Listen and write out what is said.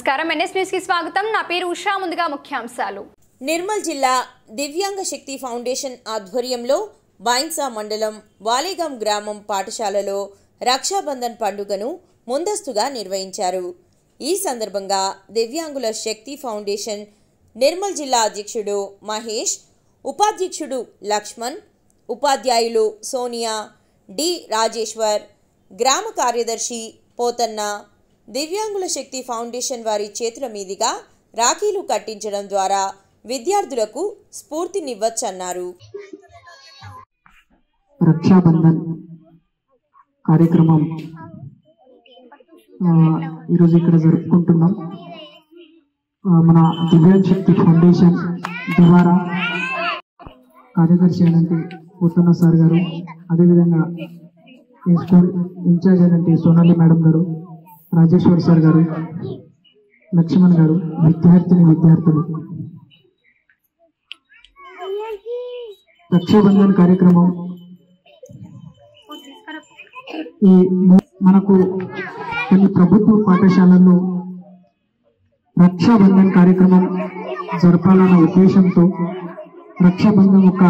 నమస్కారం NS news కి స్వాగతం నా పేరు ఉషా ముందుగా ముఖ్యాంశాలు నిర్మల్ జిల్లా దివ్యాంగ శక్తి ఫౌండేషన్ ఆధ్వర్యంలో బైన్సా మండలం వాలేగాం గ్రామం పాఠశాలలో రక్షాబంధన్ పండుగను ముందస్తుగా నిర్వహించారు। ఈ సందర్భంగా దివ్యాంగుల శక్తి ఫౌండేషన్ నిర్మల్ జిల్లా అధ్యక్షుడు మహేష్, ఉపాధ్యక్షుడు లక్ష్మణ్, ఉపాధ్యాయులు సోనియా, డి రాజేశ్వర్, గ్రామ కార్యదర్శి పోతన్న, దివ్యాంగుల శక్తి ఫౌండేషన్ వారి చేతుల మీదుగా రాఖీలు కట్టించడం ద్వారా విద్యార్థులకు స్ఫూర్తినివ్వచ్చన్నారు। రక్షాబంధన్ కార్యక్రమం ఈరోజు ఇక్కడ జరుపుకుంటున్నాం। మన దివ్యాంగ శక్తి ఫౌండేషన్ ద్వారా కార్యదర్శి అయినటువంటి పోతన్న సార్ గారు, అదేవిధంగా ఈ స్కూల్ ఇన్ఛార్జ్ అయినటువంటి సోనాలి మేడం గారు, రాజేశ్వర్ సార్ గారు, లక్ష్మణ్ గారు, విద్యార్థులు రక్షాబంధన్ కార్యక్రమం ఈ మనకు కొన్ని ప్రభుత్వ పాఠశాలల్లో రక్షాబంధన్ కార్యక్రమం జరపాలన్న ఉద్దేశంతో రక్షాబంధన్ ఒక